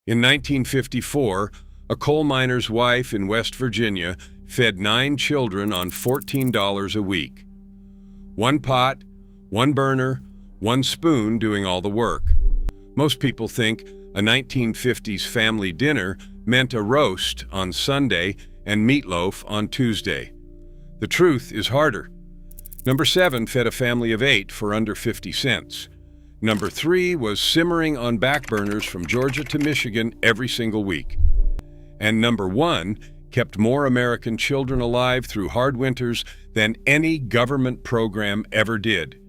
In 1954, a coal miner's wife in West Virginia fed 9 children on $14 a week. One pot, one burner, one spoon doing all the work. Most people think a 1950s family dinner meant a roast on Sunday and meatloaf on Tuesday. The truth is harder. Number 7 fed a family of 8 for under 50 cents. Number 3 was simmering on back burners from Georgia to Michigan every single week. And number 1 kept more American children alive through hard winters than any government program ever did.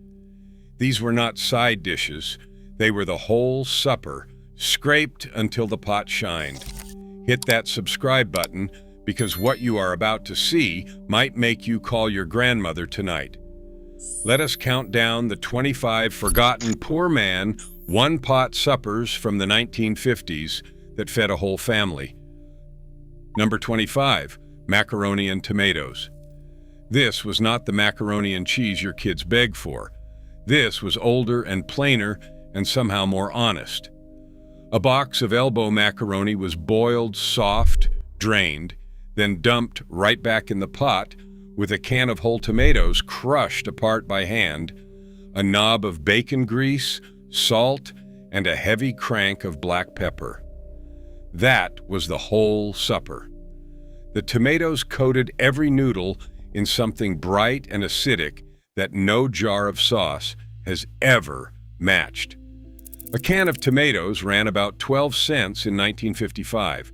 These were not side dishes. They were the whole supper, scraped until the pot shined. Hit that subscribe button because what you are about to see might make you call your grandmother tonight. Let us count down the 25 forgotten poor man, one-pot suppers from the 1950s that fed a whole family. Number 25, macaroni and tomatoes. This was not the macaroni and cheese your kids beg for. This was older and plainer and somehow more honest. A box of elbow macaroni was boiled, soft, drained, then dumped right back in the pot with a can of whole tomatoes crushed apart by hand, a knob of bacon grease, salt, and a heavy crank of black pepper. That was the whole supper. The tomatoes coated every noodle in something bright and acidic that no jar of sauce has ever matched. A can of tomatoes ran about 12 cents in 1955.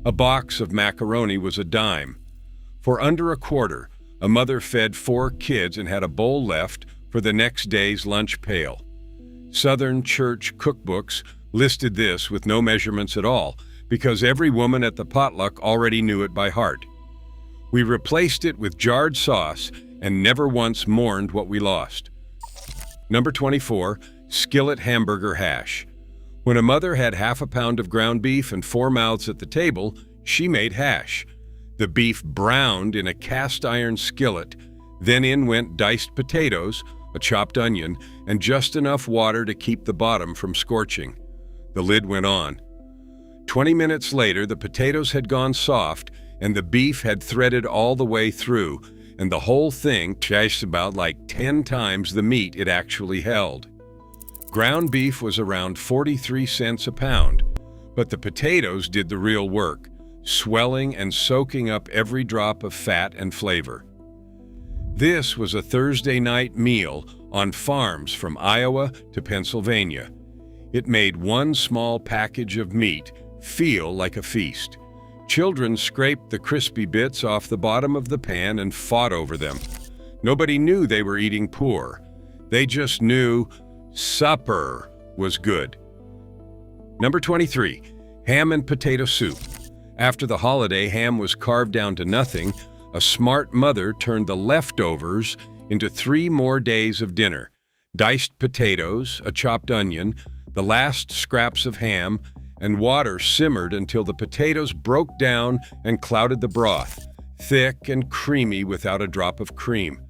A box of macaroni was a dime. For under a quarter, a mother fed 4 kids and had a bowl left for the next day's lunch pail. Southern church cookbooks listed this with no measurements at all because every woman at the potluck already knew it by heart. We replaced it with jarred sauce and never once mourned what we lost. Number 24, skillet hamburger hash. When a mother had half a pound of ground beef and 4 mouths at the table, she made hash. The beef browned in a cast iron skillet, then in went diced potatoes, a chopped onion, and just enough water to keep the bottom from scorching. The lid went on. 20 minutes later, the potatoes had gone soft and the beef had threaded all the way through, and the whole thing tasted about like 10 times the meat it actually held. Ground beef was around 43 cents a pound, but the potatoes did the real work, swelling and soaking up every drop of fat and flavor. This was a Thursday night meal on farms from Iowa to Pennsylvania. It made one small package of meat feel like a feast. Children scraped the crispy bits off the bottom of the pan and fought over them. Nobody knew they were eating poor. They just knew supper was good. Number 23, ham and potato soup. After the holiday ham was carved down to nothing, a smart mother turned the leftovers into 3 more days of dinner. Diced potatoes, a chopped onion, the last scraps of ham, and water simmered until the potatoes broke down and clouded the broth, thick and creamy without a drop of cream.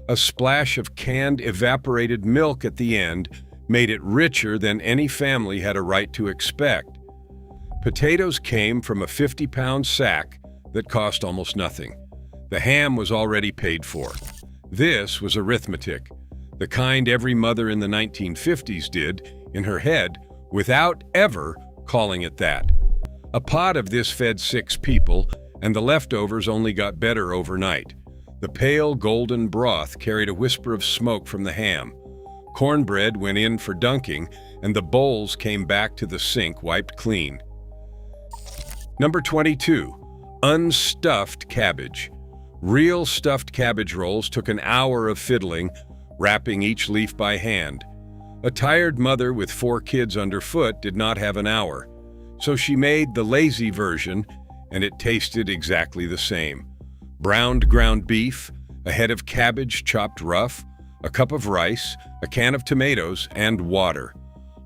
A splash of canned evaporated milk at the end made it richer than any family had a right to expect. Potatoes came from a 50-pound sack that cost almost nothing. The ham was already paid for. This was arithmetic, the kind every mother in the 1950s did in her head without ever calling it that. A pot of this fed 6 people, and the leftovers only got better overnight. The pale golden broth carried a whisper of smoke from the ham. Cornbread went in for dunking, and the bowls came back to the sink wiped clean. Number 22, unstuffed cabbage. Real stuffed cabbage rolls took an hour of fiddling, wrapping each leaf by hand. A tired mother with 4 kids underfoot did not have an hour, so she made the lazy version, and it tasted exactly the same. Browned ground beef, a head of cabbage chopped rough, a cup of rice, a can of tomatoes, and water.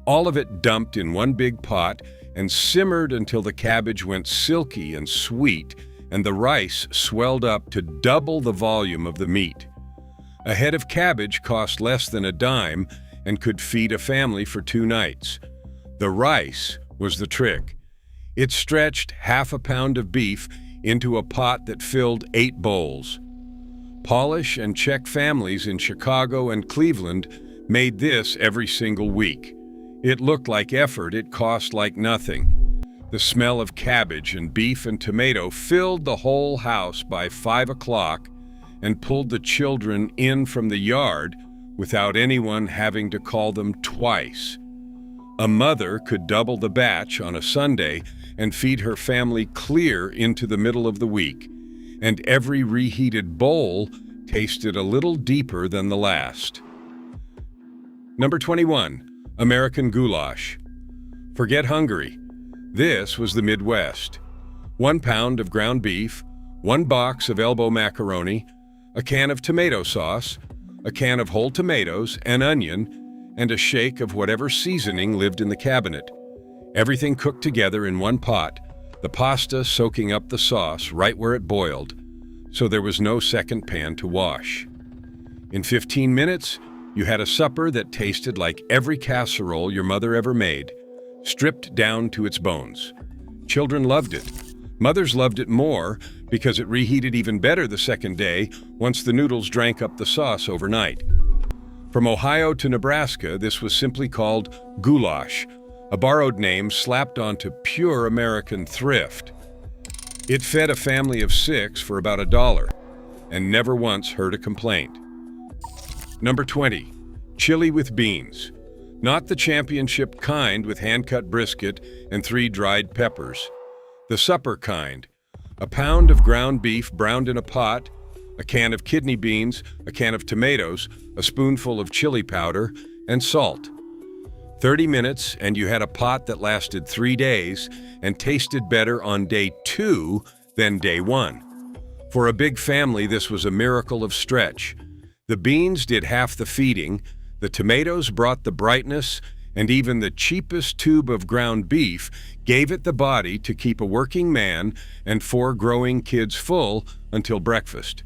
All of it dumped in one big pot and simmered until the cabbage went silky and sweet, and the rice swelled up to double the volume of the meat. A head of cabbage cost less than a dime and could feed a family for 2 nights. The rice was the trick. It stretched half a pound of beef into a pot that filled 8 bowls. Polish and Czech families in Chicago and Cleveland made this every single week. It looked like effort, it cost like nothing. The smell of cabbage and beef and tomato filled the whole house by 5 o'clock and pulled the children in from the yard without anyone having to call them twice. A mother could double the batch on a Sunday and feed her family clear into the middle of the week, and every reheated bowl tasted a little deeper than the last. Number 21, American goulash. Forget Hungary. This was the Midwest. 1 pound of ground beef, 1 box of elbow macaroni, a can of tomato sauce, a can of whole tomatoes, an onion, and a shake of whatever seasoning lived in the cabinet. Everything cooked together in one pot, the pasta soaking up the sauce right where it boiled, so there was no second pan to wash. In 15 minutes, you had a supper that tasted like every casserole your mother ever made, stripped down to its bones. Children loved it. Mothers loved it more because it reheated even better the second day once the noodles drank up the sauce overnight. From Ohio to Nebraska, this was simply called goulash, a borrowed name slapped onto pure American thrift. It fed a family of 6 for about $1 and never once heard a complaint. Number 20, chili with beans. Not the championship kind with hand-cut brisket and 3 dried peppers. The supper kind. A pound of ground beef browned in a pot, a can of kidney beans, a can of tomatoes, a spoonful of chili powder, and salt. 30 minutes and you had a pot that lasted 3 days and tasted better on day 2 than day 1. For a big family, this was a miracle of stretch. The beans did half the feeding, the tomatoes brought the brightness, and even the cheapest tube of ground beef gave it the body to keep a working man and 4 growing kids full until breakfast.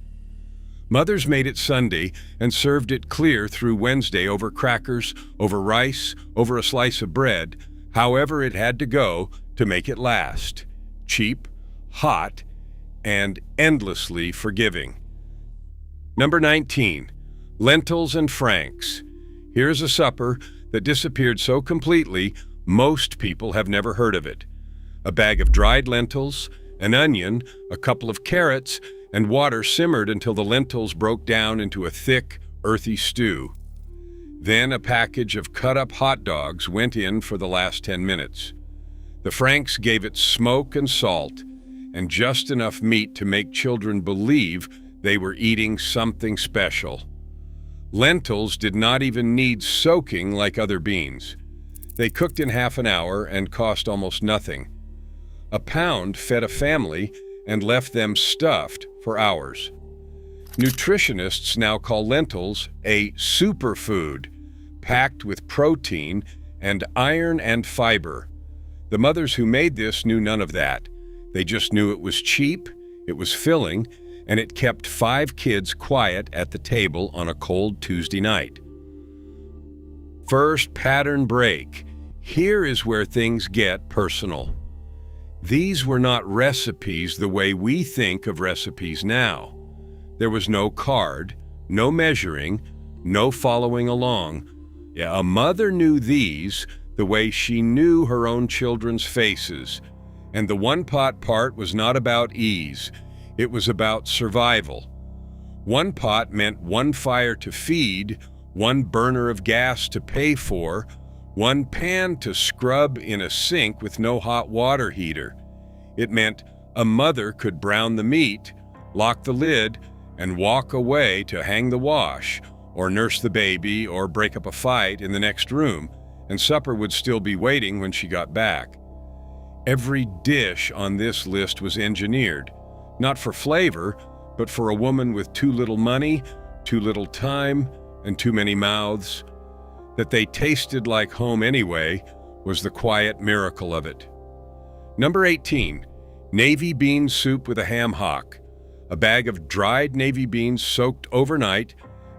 Mothers made it Sunday and served it clear through Wednesday over crackers, over rice, over a slice of bread, however it had to go to make it last. Cheap, hot, and endlessly forgiving. Number 19, lentils and franks. Here's a supper that disappeared so completely, most people have never heard of it. A bag of dried lentils, an onion, a couple of carrots, and water simmered until the lentils broke down into a thick, earthy stew. Then a package of cut-up hot dogs went in for the last 10 minutes. The franks gave it smoke and salt, and just enough meat to make children believe they were eating something special. Lentils did not even need soaking like other beans. They cooked in half an hour and cost almost nothing. A pound fed a family and left them stuffed for hours. Nutritionists now call lentils a superfood, packed with protein and iron and fiber. The mothers who made this knew none of that. They just knew it was cheap, it was filling, and it kept 5 kids quiet at the table on a cold Tuesday night. First pattern break. Here is where things get personal. These were not recipes the way we think of recipes now. There was no card, no measuring, no following along. Yeah, a mother knew these the way she knew her own children's faces. And the one-pot part was not about ease. It was about survival. 1 pot meant 1 fire to feed, 1 burner of gas to pay for, 1 pan to scrub in a sink with no hot water heater. It meant a mother could brown the meat, lock the lid, and walk away to hang the wash, or nurse the baby, or break up a fight in the next room, and supper would still be waiting when she got back. Every dish on this list was engineered, not for flavor, but for a woman with too little money, too little time, and too many mouths. That they tasted like home anyway was the quiet miracle of it. Number 18, navy bean soup with a ham hock. A bag of dried navy beans soaked overnight,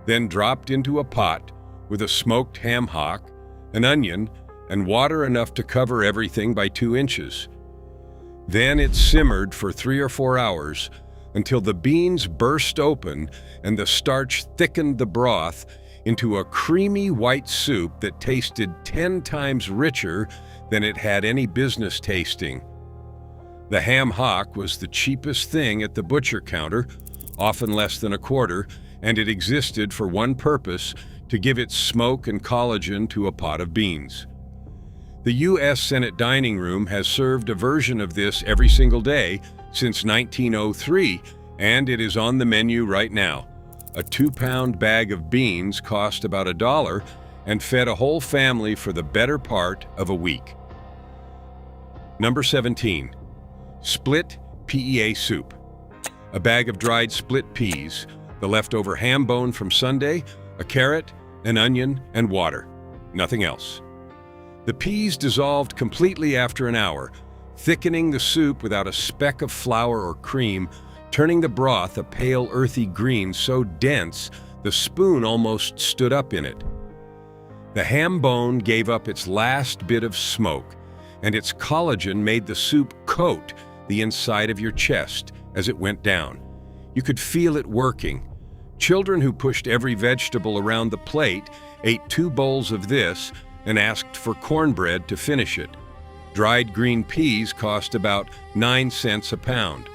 then dropped into a pot with a smoked ham hock, an onion, and water enough to cover everything by 2 inches. Then it simmered for 3 or 4 hours until the beans burst open and the starch thickened the broth into a creamy white soup that tasted 10 times richer than it had any business tasting. The ham hock was the cheapest thing at the butcher counter, often less than a quarter, and it existed for one purpose: to give its smoke and collagen to a pot of beans. The U.S. Senate dining room has served a version of this every single day since 1903, and it is on the menu right now. A 2-pound bag of beans cost about $1 and fed a whole family for the better part of a week. Number 17. Split PEA soup. A bag of dried split peas, the leftover ham bone from Sunday, a carrot, an onion, and water. Nothing else. The peas dissolved completely after an hour, thickening the soup without a speck of flour or cream, turning the broth a pale earthy green so dense the spoon almost stood up in it. The ham bone gave up its last bit of smoke, and its collagen made the soup coat the inside of your chest as it went down. You could feel it working. Children who pushed every vegetable around the plate ate 2 bowls of this and asked for cornbread to finish it. Dried green peas cost about 9 cents a pound.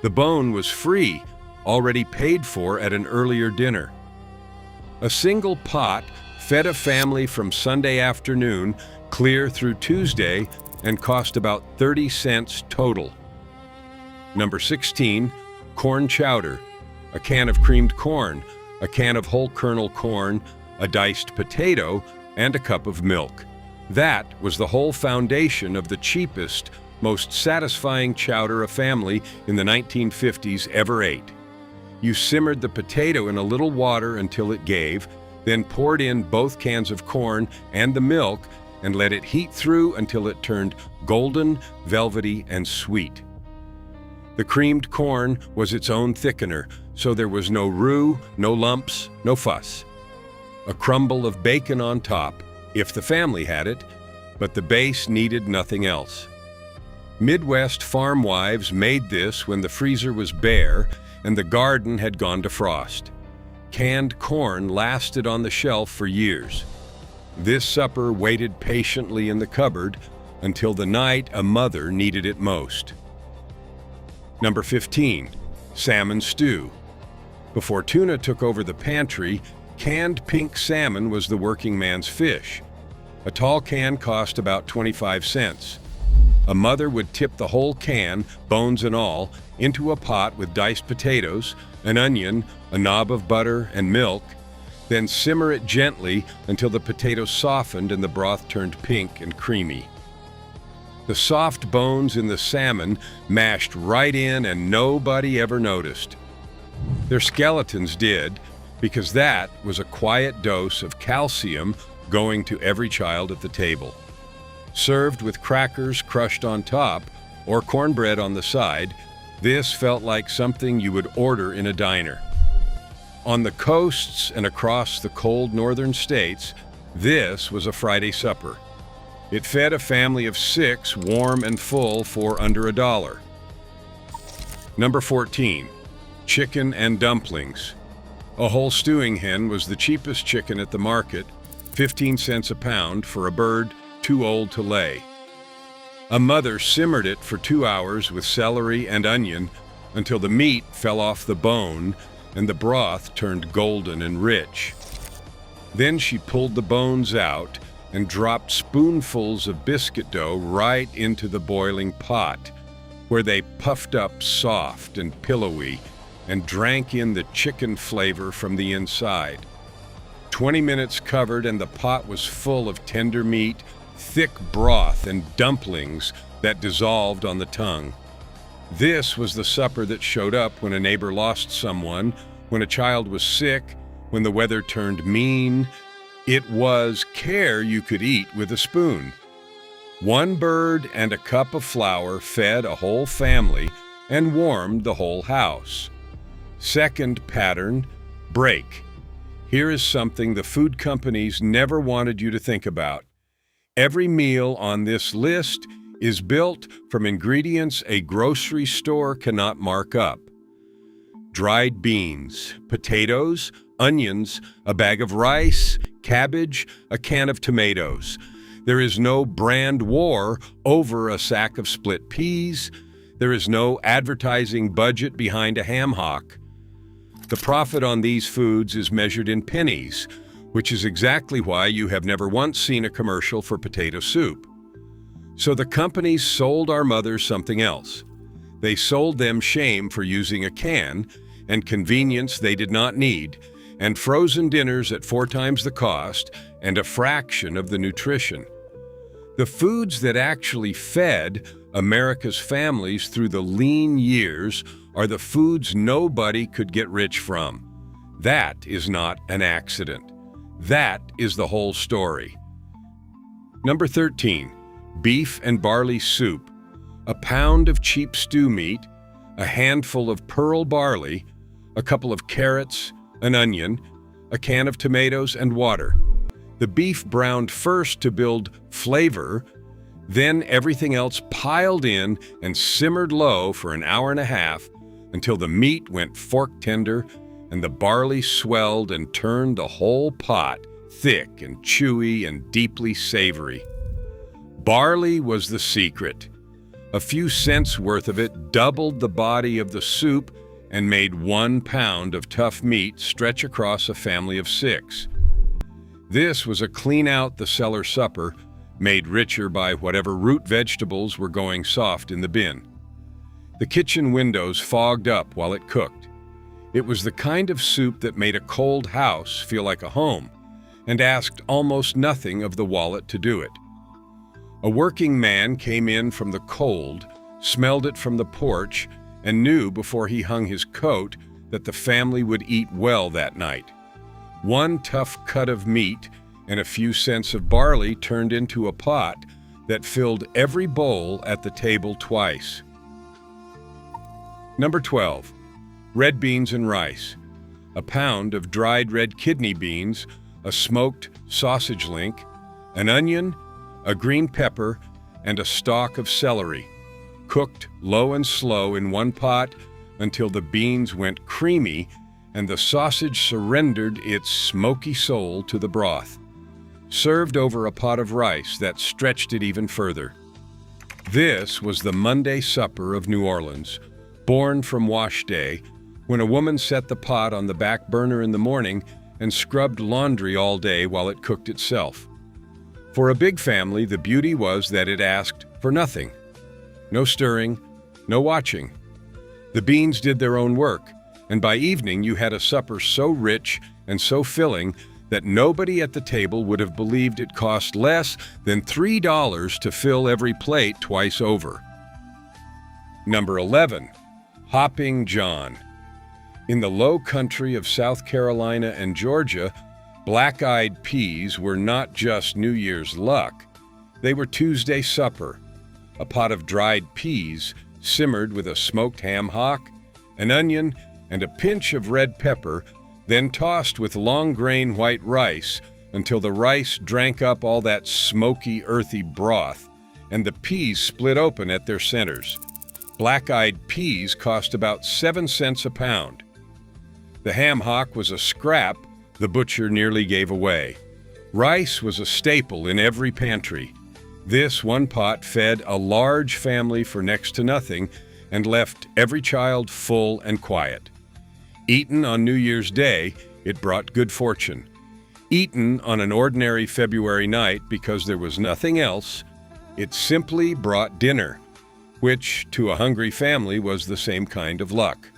The bone was free, already paid for at an earlier dinner. A single pot fed a family from Sunday afternoon clear through Tuesday and cost about 30 cents total. Number 16, corn chowder. A can of creamed corn, a can of whole kernel corn, a diced potato, and a cup of milk. That was the whole foundation of the cheapest, most satisfying chowder a family in the 1950s ever ate. You simmered the potato in a little water until it gave, then poured in both cans of corn and the milk and let it heat through until it turned golden, velvety, and sweet. The creamed corn was its own thickener, so there was no roux, no lumps, no fuss. A crumble of bacon on top, if the family had it, but the base needed nothing else. Midwest farm wives made this when the freezer was bare and the garden had gone to frost. Canned corn lasted on the shelf for years. This supper waited patiently in the cupboard until the night a mother needed it most. Number 15, salmon stew. Before tuna took over the pantry, canned pink salmon was the working man's fish. A tall can cost about 25 cents. A mother would tip the whole can, bones and all, into a pot with diced potatoes, an onion, a knob of butter, and milk, then simmer it gently until the potatoes softened and the broth turned pink and creamy. The soft bones in the salmon mashed right in and nobody ever noticed. Their skeletons did, because that was a quiet dose of calcium going to every child at the table. Served with crackers crushed on top or cornbread on the side, this felt like something you would order in a diner. On the coasts and across the cold northern states, this was a Friday supper. It fed a family of 6 warm and full for under $1. Number 14, chicken and dumplings. A whole stewing hen was the cheapest chicken at the market, 15 cents a pound for a bird too old to lay. A mother simmered it for 2 hours with celery and onion until the meat fell off the bone and the broth turned golden and rich. Then she pulled the bones out and dropped spoonfuls of biscuit dough right into the boiling pot, where they puffed up soft and pillowy and drank in the chicken flavor from the inside. 20 minutes covered and the pot was full of tender meat, thick broth, and dumplings that dissolved on the tongue. This was the supper that showed up when a neighbor lost someone, when a child was sick, when the weather turned mean. It was care you could eat with a spoon. 1 bird and a cup of flour fed a whole family and warmed the whole house. Second pattern, break. Here is something the food companies never wanted you to think about. Every meal on this list is built from ingredients a grocery store cannot mark up. Dried beans, potatoes, onions, a bag of rice, cabbage, a can of tomatoes. There is no brand war over a sack of split peas. There is no advertising budget behind a ham hock. The profit on these foods is measured in pennies, which is exactly why you have never once seen a commercial for potato soup. So the companies sold our mothers something else. They sold them shame for using a can and convenience they did not need, and frozen dinners at 4 times the cost and a fraction of the nutrition. The foods that actually fed America's families through the lean years are the foods nobody could get rich from. That is not an accident. That is the whole story. Number 13, beef and barley soup. A pound of cheap stew meat, a handful of pearl barley, a couple of carrots, an onion, a can of tomatoes, and water. The beef browned first to build flavor, then everything else piled in and simmered low for an hour and a half until the meat went fork tender and the barley swelled and turned the whole pot thick and chewy and deeply savory. Barley was the secret. A few cents worth of it doubled the body of the soup and made 1 pound of tough meat stretch across a family of 6. This was a clean-out-the-cellar supper, made richer by whatever root vegetables were going soft in the bin. The kitchen windows fogged up while it cooked. It was the kind of soup that made a cold house feel like a home, and asked almost nothing of the wallet to do it. A working man came in from the cold, smelled it from the porch, and knew before he hung his coat that the family would eat well that night. 1 tough cut of meat and a few cents of barley turned into a pot that filled every bowl at the table twice. Number 12, red beans and rice. A pound of dried red kidney beans, a smoked sausage link, an onion, a green pepper, and a stalk of celery, cooked low and slow in 1 pot until the beans went creamy and the sausage surrendered its smoky soul to the broth, served over a pot of rice that stretched it even further. This was the Monday supper of New Orleans, born from wash day, when a woman set the pot on the back burner in the morning and scrubbed laundry all day while it cooked itself. For a big family, the beauty was that it asked for nothing. No stirring, no watching. The beans did their own work, and by evening you had a supper so rich and so filling that nobody at the table would have believed it cost less than $3 to fill every plate twice over. Number 11, Hopping John. In the low country of South Carolina and Georgia, black-eyed peas were not just New Year's luck. They were Tuesday supper. A pot of dried peas simmered with a smoked ham hock, an onion, and a pinch of red pepper, then tossed with long-grain white rice until the rice drank up all that smoky, earthy broth, and the peas split open at their centers. Black-eyed peas cost about 7 cents a pound. The ham hock was a scrap the butcher nearly gave away. Rice was a staple in every pantry. This 1 pot fed a large family for next to nothing and left every child full and quiet. Eaten on New Year's Day, it brought good fortune. Eaten on an ordinary February night because there was nothing else, it simply brought dinner, which to a hungry family was the same kind of luck.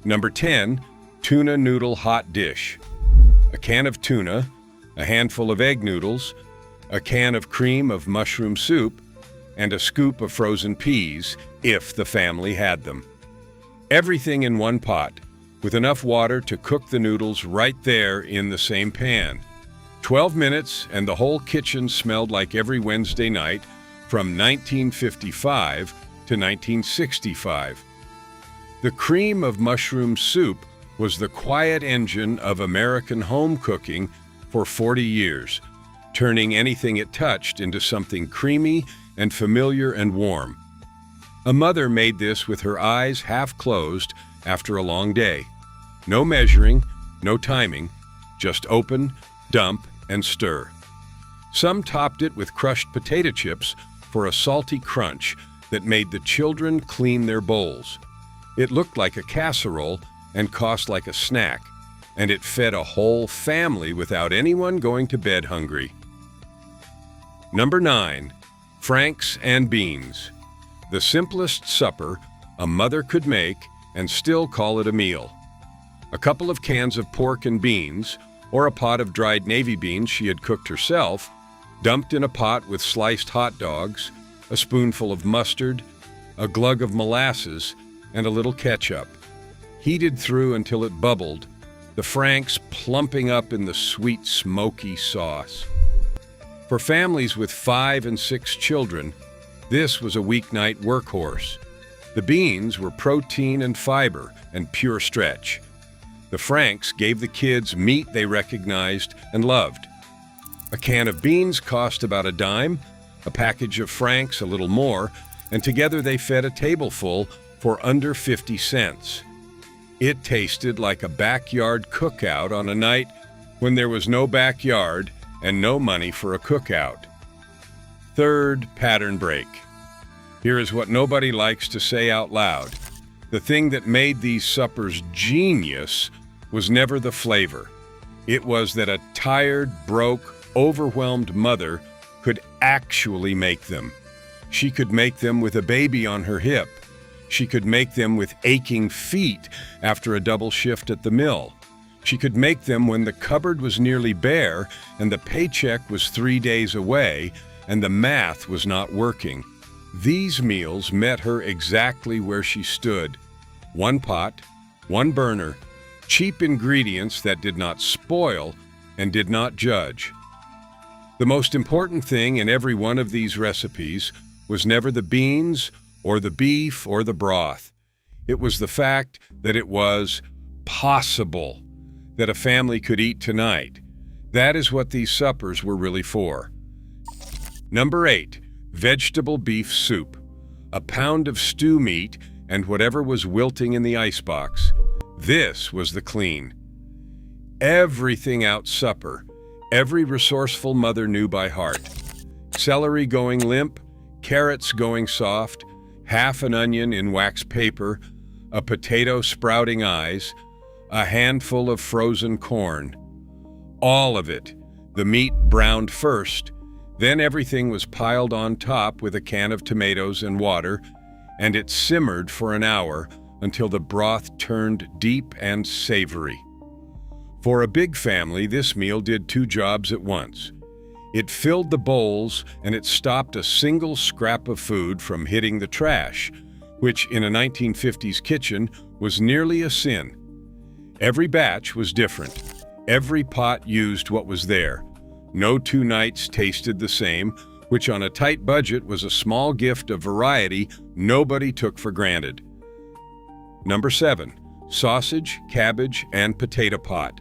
Number 10, tuna noodle hot dish. A can of tuna, a handful of egg noodles, a can of cream of mushroom soup, and a scoop of frozen peas, if the family had them. Everything in 1 pot, with enough water to cook the noodles right there in the same pan. 12 minutes and the whole kitchen smelled like every Wednesday night from 1955 to 1965. The cream of mushroom soup was the quiet engine of American home cooking for 40 years, turning anything it touched into something creamy and familiar and warm. A mother made this with her eyes half closed after a long day. No measuring, no timing, just open, dump, and stir. Some topped it with crushed potato chips for a salty crunch that made the children clean their bowls. It looked like a casserole and cost like a snack, and it fed a whole family without anyone going to bed hungry. Number 9. Franks and beans. The simplest supper a mother could make and still call it a meal. A couple of cans of pork and beans, or a pot of dried navy beans she had cooked herself, dumped in a pot with sliced hot dogs, a spoonful of mustard, a glug of molasses, and a little ketchup. Heated through until it bubbled, the Franks plumping up in the sweet, smoky sauce. For families with 5 and 6 children, this was a weeknight workhorse. The beans were protein and fiber and pure stretch. The Franks gave the kids meat they recognized and loved. A can of beans cost about a dime, a package of Franks a little more, and together they fed a tableful for under 50 cents. It tasted like a backyard cookout on a night when there was no backyard and no money for a cookout. Third pattern break. Here is what nobody likes to say out loud. The thing that made these suppers genius was never the flavor. It was that a tired, broke, overwhelmed mother could actually make them. She could make them with a baby on her hip. She could make them with aching feet after a double shift at the mill. She could make them when the cupboard was nearly bare and the paycheck was 3 days away and the math was not working. These meals met her exactly where she stood. One pot, one burner, cheap ingredients that did not spoil and did not judge. The most important thing in every one of these recipes was never the beans or the beef or the broth. It was the fact that it was possible that a family could eat tonight. That is what these suppers were really for. Number 8, vegetable beef soup. A pound of stew meat and whatever was wilting in the icebox. This was the clean. Everything out supper, every resourceful mother knew by heart. Celery going limp, carrots going soft, half an onion in wax paper, a potato sprouting eyes, a handful of frozen corn. All of it, the meat browned first, then everything was piled on top with a can of tomatoes and water, and it simmered for an hour until the broth turned deep and savory. For a big family, this meal did 2 jobs at once. It filled the bowls and it stopped a single scrap of food from hitting the trash, which in a 1950s kitchen was nearly a sin. Every batch was different. Every pot used what was there. No 2 nights tasted the same, which on a tight budget was a small gift of variety nobody took for granted. Number 7, sausage, cabbage, and potato pot.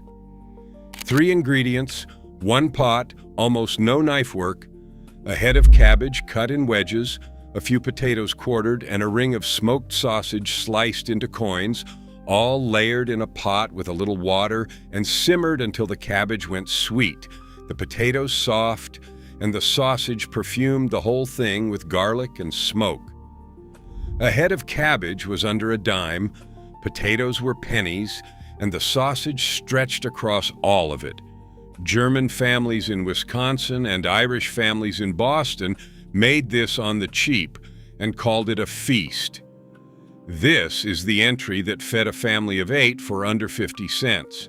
3 ingredients, 1 pot, almost no knife work, a head of cabbage cut in wedges, a few potatoes quartered, and a ring of smoked sausage sliced into coins, all layered in a pot with a little water and simmered until the cabbage went sweet, the potatoes soft, and the sausage perfumed the whole thing with garlic and smoke. A head of cabbage was under a dime, potatoes were pennies, and the sausage stretched across all of it. German families in Wisconsin and Irish families in Boston made this on the cheap and called it a feast. This is the entry that fed a family of 8 for under 50 cents.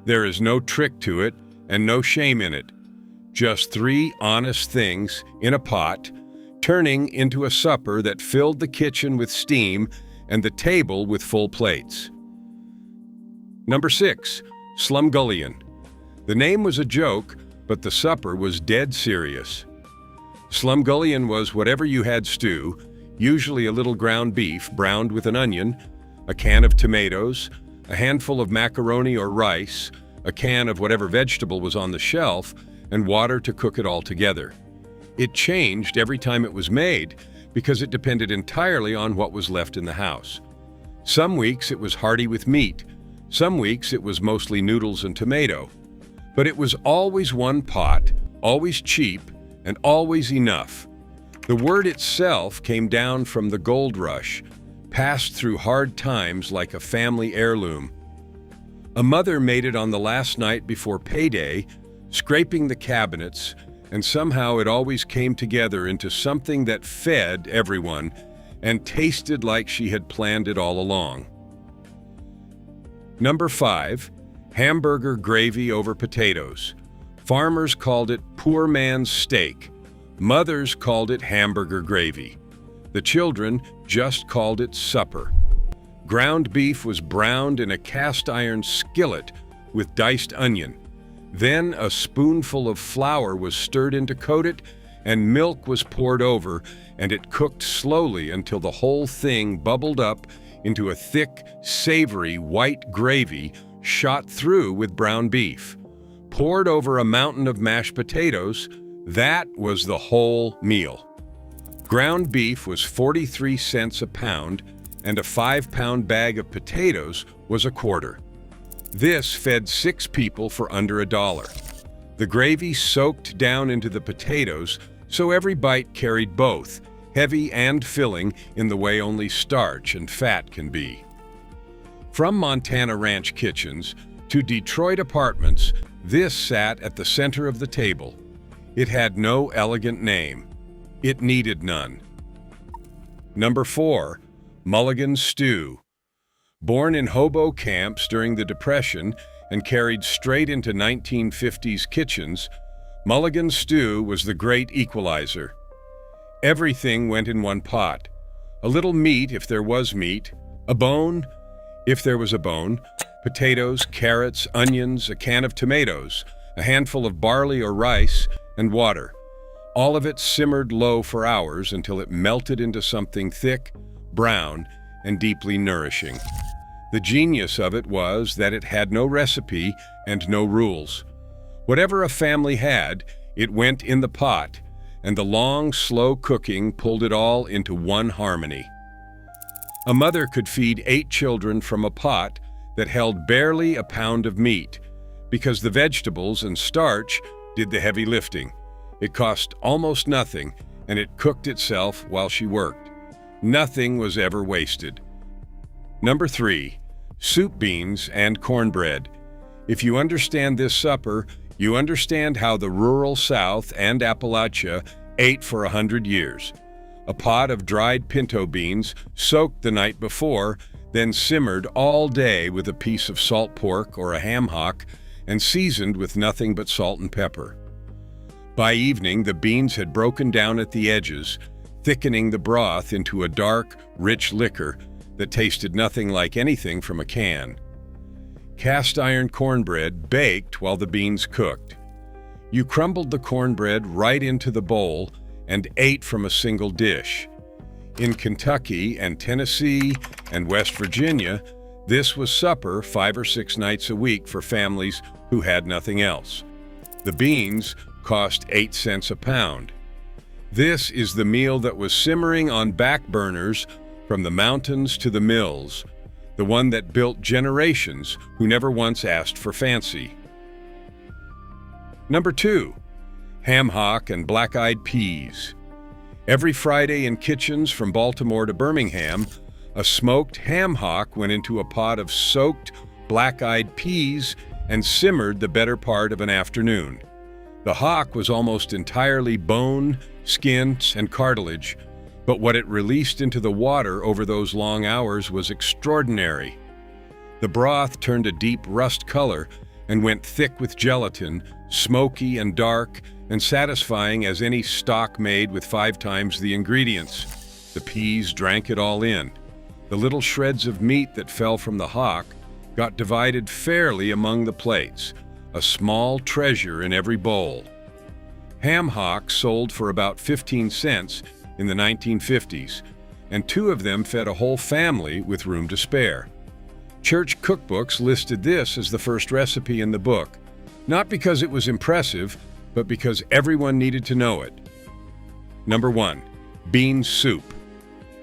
There is no trick to it and no shame in it. Just 3 honest things in a pot, turning into a supper that filled the kitchen with steam and the table with full plates. Number 6, slumgullion. The name was a joke, but the supper was dead serious. Slumgullion was whatever you had stew, usually a little ground beef browned with an onion, a can of tomatoes, a handful of macaroni or rice, a can of whatever vegetable was on the shelf, and water to cook it all together. It changed every time it was made because it depended entirely on what was left in the house. Some weeks it was hearty with meat. Some weeks it was mostly noodles and tomato. But it was always one pot, always cheap, and always enough. The word itself came down from the gold rush, passed through hard times like a family heirloom. A mother made it on the last night before payday, scraping the cabinets, and somehow it always came together into something that fed everyone and tasted like she had planned it all along. Number 5, hamburger gravy over potatoes. Farmers called it poor man's steak. Mothers called it hamburger gravy. The children just called it supper. Ground beef was browned in a cast-iron skillet with diced onion. Then a spoonful of flour was stirred in to coat it, and milk was poured over, and it cooked slowly until the whole thing bubbled up into a thick, savory white gravy shot through with brown beef. Poured over a mountain of mashed potatoes, that was the whole meal. Ground beef was 43 cents a pound, and a 5-pound bag of potatoes was a quarter. This fed 6 people for under $1. The gravy soaked down into the potatoes, so every bite carried both, heavy and filling in the way only starch and fat can be. From Montana ranch kitchens to Detroit apartments, this sat at the center of the table. It had no elegant name. It needed none. Number 4, Mulligan stew. Born in hobo camps during the Depression and carried straight into 1950s kitchens, Mulligan stew was the great equalizer. Everything went in one pot. A little meat if there was meat, a bone if there was a bone, potatoes, carrots, onions, a can of tomatoes, a handful of barley or rice, and water. All of it simmered low for hours until it melted into something thick, brown, and deeply nourishing. The genius of it was that it had no recipe and no rules. Whatever a family had, it went in the pot, and the long, slow cooking pulled it all into one harmony. A mother could feed 8 children from a pot that held barely a pound of meat, because the vegetables and starch did the heavy lifting. It cost almost nothing, and it cooked itself while she worked. Nothing was ever wasted. Number 3, soup beans and cornbread. If you understand this supper, you understand how the rural South and Appalachia ate for 100 years. A pot of dried pinto beans soaked the night before, then simmered all day with a piece of salt pork or a ham hock and seasoned with nothing but salt and pepper. By evening, the beans had broken down at the edges, thickening the broth into a dark, rich liquor that tasted nothing like anything from a can. Cast-iron cornbread baked while the beans cooked. You crumbled the cornbread right into the bowl and ate from a single dish. In Kentucky and Tennessee and West Virginia, this was supper 5 or 6 nights a week for families who had nothing else. The beans cost 8 cents a pound. This is the meal that was simmering on back burners from the mountains to the mills, the one that built generations who never once asked for fancy. Number 2, ham hock and black-eyed peas. Every Friday in kitchens from Baltimore to Birmingham, a smoked ham hock went into a pot of soaked black-eyed peas and simmered the better part of an afternoon. The hock was almost entirely bone, skin, and cartilage, but what it released into the water over those long hours was extraordinary. The broth turned a deep rust color and went thick with gelatin, smoky and dark and satisfying as any stock made with 5 times the ingredients. The peas drank it all in. The little shreds of meat that fell from the hock got divided fairly among the plates, a small treasure in every bowl. Ham hocks sold for about 15 cents in the 1950s, and 2 of them fed a whole family with room to spare. Church cookbooks listed this as the first recipe in the book, not because it was impressive, but because everyone needed to know it. Number 1. Bean soup.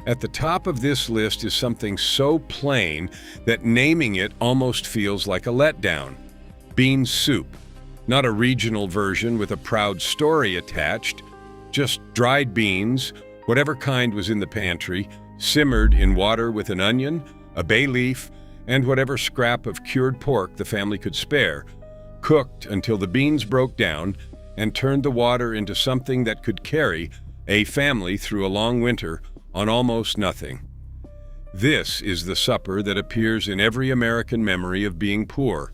At the top of this list is something so plain that naming it almost feels like a letdown. Bean soup. Not a regional version with a proud story attached, just dried beans, whatever kind was in the pantry, simmered in water with an onion, a bay leaf, and whatever scrap of cured pork the family could spare, cooked until the beans broke down and turned the water into something that could carry a family through a long winter on almost nothing. This is the supper that appears in every American memory of being poor,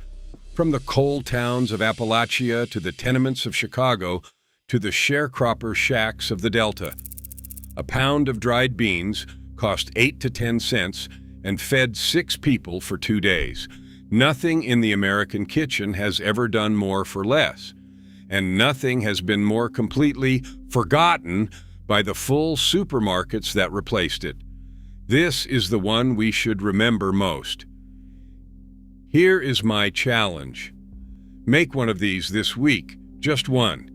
from the coal towns of Appalachia to the tenements of Chicago to the sharecropper shacks of the Delta. A pound of dried beans cost 8 to 10 cents and fed 6 people for 2 days. Nothing in the American kitchen has ever done more for less, and nothing has been more completely forgotten by the full supermarkets that replaced it. This is the one we should remember most. Here is my challenge. Make one of these this week, just one.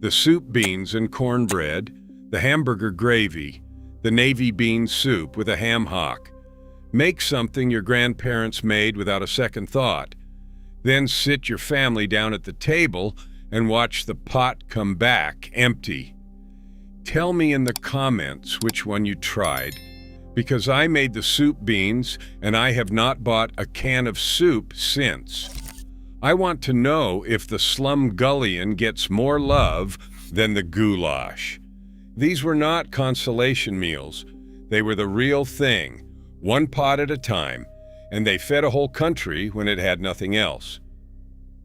The soup beans and cornbread, the hamburger gravy, the navy bean soup with a ham hock. Make something your grandparents made without a second thought. Then sit your family down at the table and watch the pot come back empty. Tell me in the comments which one you tried, because I made the soup beans and I have not bought a can of soup since. I want to know if the slumgullion gets more love than the goulash. These were not consolation meals. They were the real thing, one pot at a time, and they fed a whole country when it had nothing else.